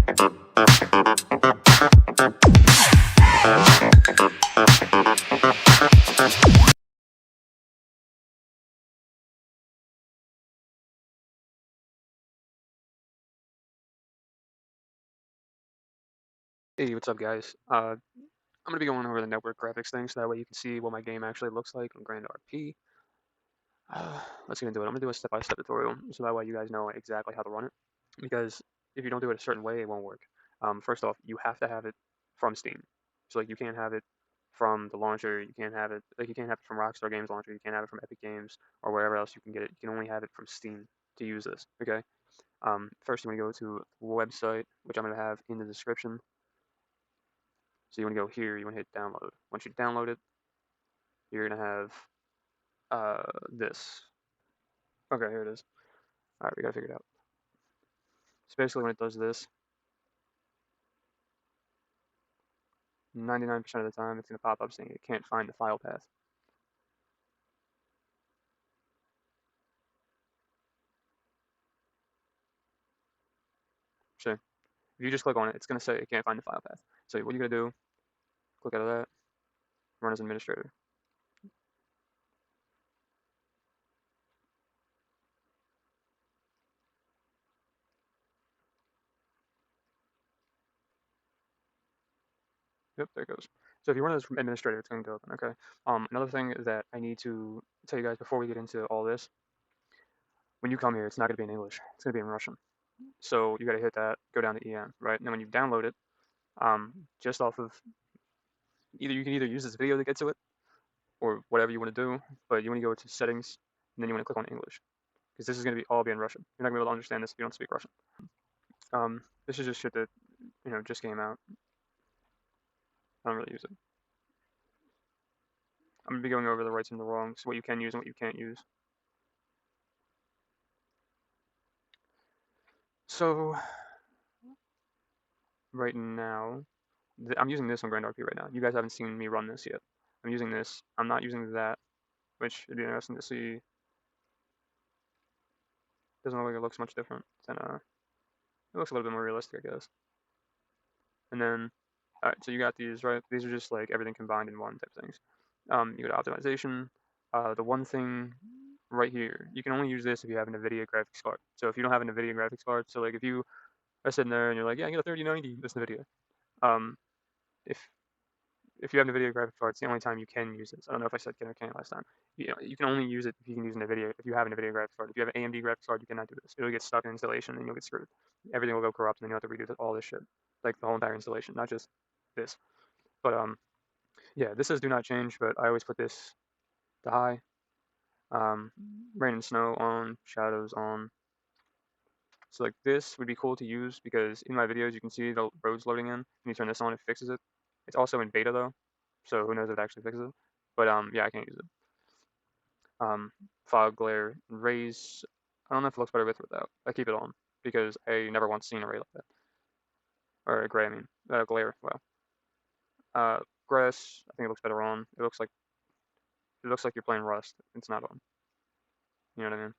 Hey, what's up, guys? I'm gonna be going over the network graphics thing, so that way you can see what my game actually looks like on Grand RP. Let's get into it. I'm gonna do a step-by-step tutorial, so that way you guys know exactly how to run it. Because if you don't do it a certain way, it won't work. First off, you have to have it from Steam. So like, you can't have it from the launcher. You can't have it you can't have it from Rockstar Games launcher. You can't have it from Epic Games or wherever else you can get it. You can only have it from Steam to use this. Okay. First, you want to go to the website, which I'm gonna have in the description. So you want to go here, you want to hit download. Once you download it, you're going to have this. Okay, here it is. All right, we got to figure it out. So basically when it does this, 99% of the time it's going to pop up saying it can't find the file path. So if you just click on it, it's going to say it can't find the file path. So what you're going to do, click out of that, run as administrator. Yep, there it goes. So if you run this from administrator, it's going to go open. Okay. Another thing that I need to tell you guys before we get into all this, when you come here, it's not going to be in English. It's going to be in Russian. So you got to hit that, go down to EN, right? And then when you download it, just off of you can either use this video to get to it or whatever you want to do, but you want to go to settings and then you want to click on English because this is going to be all be in Russian. You're not going to be able to understand this if you don't speak Russian. This is just shit that just came out. I don't really use it. I'm gonna be going over the rights and the wrongs, what you can use and what you can't use. So right now, I'm using this on Grand RP right now. You guys haven't seen me run this yet. I'm using this. I'm not using that, which would be interesting to see. Doesn't look like it looks much different than it looks a little bit more realistic, I guess. And then, all right, so you got these, right? These are just like everything combined in one type things. You go to optimization. The one thing right here, you can only use this if you have an NVIDIA graphics card. So if you don't have an NVIDIA graphics card, so like if you are sitting there and you're like, yeah, I get a 3090, this NVIDIA. Um, if if you have NVIDIA graphics card, it's the only time you can use this. I don't know if I said can or can't last time. You can only use it if you can use an NVIDIA, if you have an NVIDIA graphics card. If you have an AMD graphics card, you cannot do this. It'll get stuck in installation and you'll get screwed. Everything will go corrupt and then you'll have to redo all this shit. Like the whole entire installation, not just this. But yeah, this says do not change, but I always put this to high. Um, Rain and snow on, shadows on. So like this would be cool to use because in my videos you can see the roads loading in. When you turn this on, it fixes it. It's also in beta though, so who knows if it actually fixes it. But yeah, I can't use it. Fog, glare, rays. I don't know if it looks better with or without. I keep it on because I never once seen a ray like that. Or a gray, I mean. Glare, well. Grass, I think it looks better on. It looks like you're playing Rust. It's not on. You know what I mean?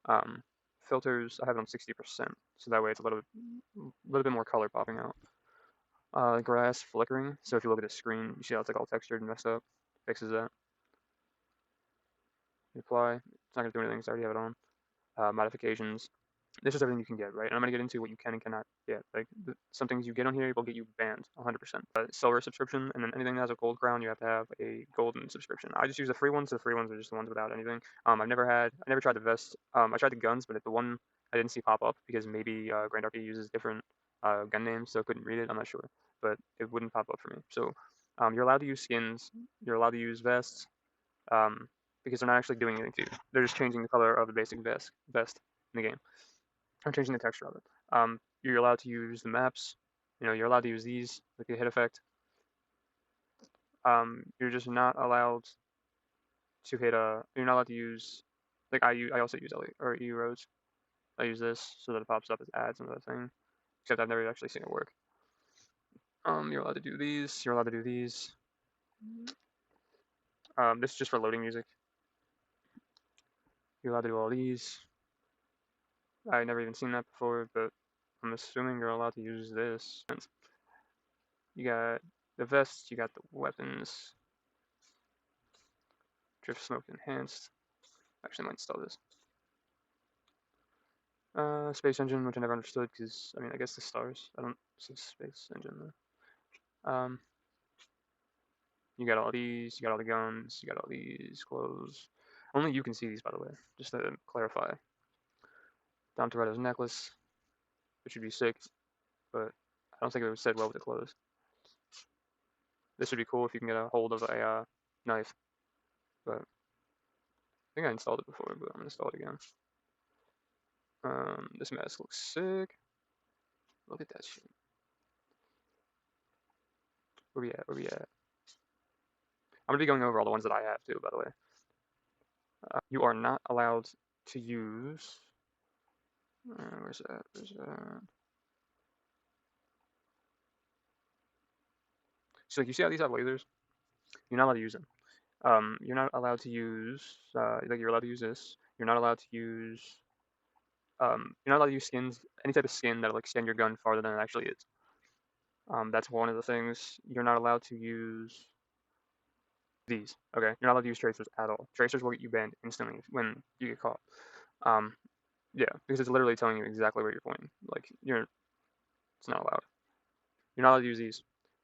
Um, Filters, I have it on 60%, so that way it's a little bit more color popping out. Grass flickering, so if you look at the screen, you see how it's like all textured and messed up. Fixes that. Apply. It's not gonna do anything because I already have it on. Modifications. This is everything you can get, right? And I'm gonna get into what you can and cannot get. Like some things you get on here will get you banned 100%. Silver subscription, and then anything that has a gold crown, you have to have a golden subscription. I just use the free ones. The free ones are just the ones without anything. I never tried the vest. I tried the guns, but the one I didn't see pop up because maybe Grand RP uses different gun names, so I couldn't read it. I'm not sure, but it wouldn't pop up for me. So you're allowed to use skins. You're allowed to use vests. Um, because they're not actually doing anything to you. They're just changing the color of the basic vest in the game. I'm changing the texture of it. You're allowed to use the maps. You're allowed to use these, like the hit effect. You're just not allowed to hit a. You're not allowed to use, like I also use LA or EU roads. I use this so that it pops up as ads and other thing. Except I've never actually seen it work. You're allowed to do these. You're allowed to do these. This is just for loading music. You're allowed to do all these. I never even seen that before, but I'm assuming you're allowed to use this. You got the vests, you got the weapons, drift smoke enhanced. Actually, I might install this. Space engine, which I never understood because, I mean, I guess the stars. I don't see space engine though. You got all these, you got all the guns, you got all these clothes. Only you can see these, by the way, just to clarify. Dom Toretto's necklace, which would be sick, but I don't think it would sit well with the clothes. This would be cool if you can get a hold of a knife, but I think I installed it before, but I'm gonna install it again. This mask looks sick. Look at that shit. Where we at? Where we at? I'm gonna be going over all the ones that I have too, by the way. You are not allowed to use. Where's that? Where's that? So, like, you see how these have lasers? You're not allowed to use them. You're not allowed to use. Like, you're allowed to use this. You're not allowed to use. You're not allowed to use skins. Any type of skin that'll extend your gun farther than it actually is. That's one of the things. You're not allowed to use these. Okay, you're not allowed to use tracers at all. Tracers will get you banned instantly when you get caught. Um, yeah, because it's literally telling you exactly where you're pointing. Like it's not allowed. You're not allowed to use these.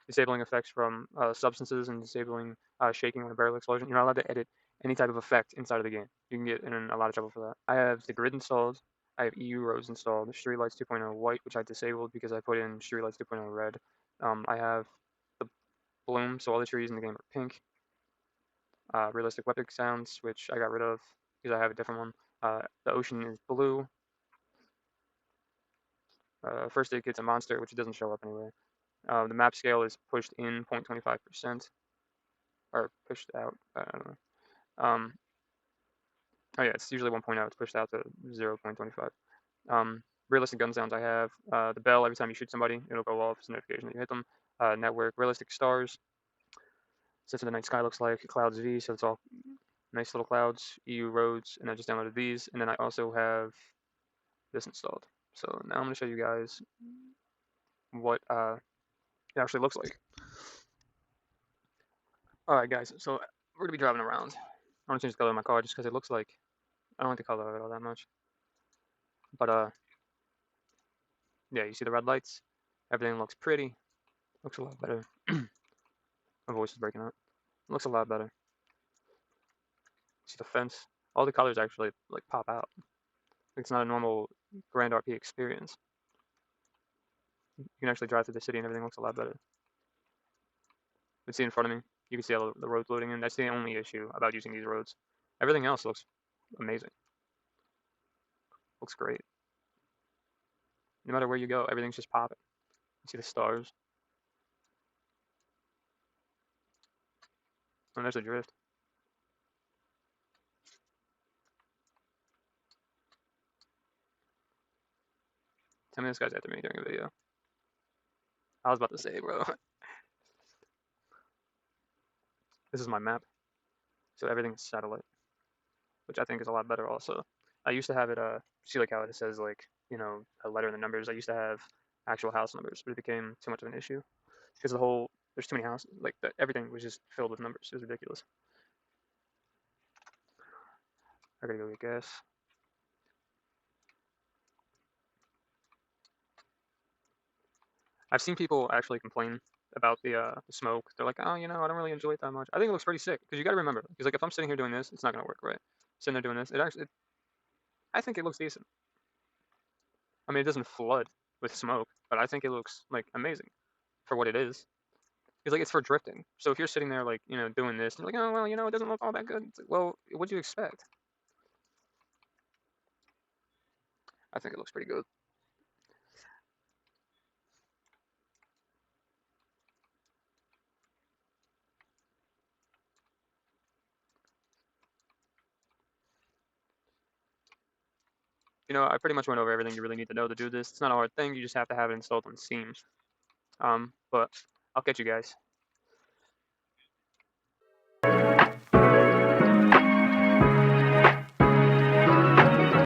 Disabling effects from substances and disabling shaking when a barrel explosion. You're not allowed to edit any type of effect inside of the game. You can get in a lot of trouble for that. I have the grid installed. I have EU roads installed. Streetlights 2.0 white, which I disabled because I put in Streetlights 2.0 red. I have the bloom, so all the trees in the game are pink. Realistic weapon sounds, which I got rid of because I have a different one. The ocean is blue. First aid kit's a monster, which doesn't show up anyway. The map scale is pushed in 0.25%, or pushed out. I don't know. Oh yeah, it's usually 1.0. It's pushed out to 0.25. Realistic gun sounds I have. The bell, every time you shoot somebody, it'll go off as a notification that you hit them. Network, realistic stars. That's what the night sky looks like. Clouds V, so it's all nice little clouds. EU roads, and I just downloaded these. And then I also have this installed. So now I'm going to show you guys what it actually looks like. Alright guys, so we're going to be driving around. I want to change the color of my car just because it looks like, I don't like the color of it all that much. But yeah, you see the red lights? Everything looks pretty. Looks a lot better. My voice is breaking up. It looks a lot better. See the fence? All the colors actually like pop out. It's not a normal Grand RP experience. You can actually drive through the city and everything looks a lot better. You can see in front of me, you can see all the roads loading in. That's the only issue about using these roads. Everything else looks amazing. Looks great. No matter where you go, everything's just popping. You see the stars. And there's a drift. Tell me this guy's after me during a video. I was about to say, bro. This is my map. So everything is satellite, which I think is a lot better also. I used to have it, see like how it says like, you know, a letter in the numbers. I used to have actual house numbers, but it became too much of an issue because there's too many houses. Like everything was just filled with numbers. It was ridiculous. I gotta go get gas. I've seen people actually complain about the smoke. They're like, oh, you know, I don't really enjoy it that much. I think it looks pretty sick because you gotta remember, because like if I'm sitting here doing this, it's not gonna work, right? Sitting there doing this, I think it looks decent. I mean, it doesn't flood with smoke, but I think it looks like amazing for what it is. It's like it's for drifting. So if you're sitting there like, you know, doing this, and you're like, oh well, you know, it doesn't look all that good. It's like, well, what do you expect? I think it looks pretty good. You know, I pretty much went over everything you really need to know to do this. It's not a hard thing. You just have to have it installed on Steam. But I'll catch you guys.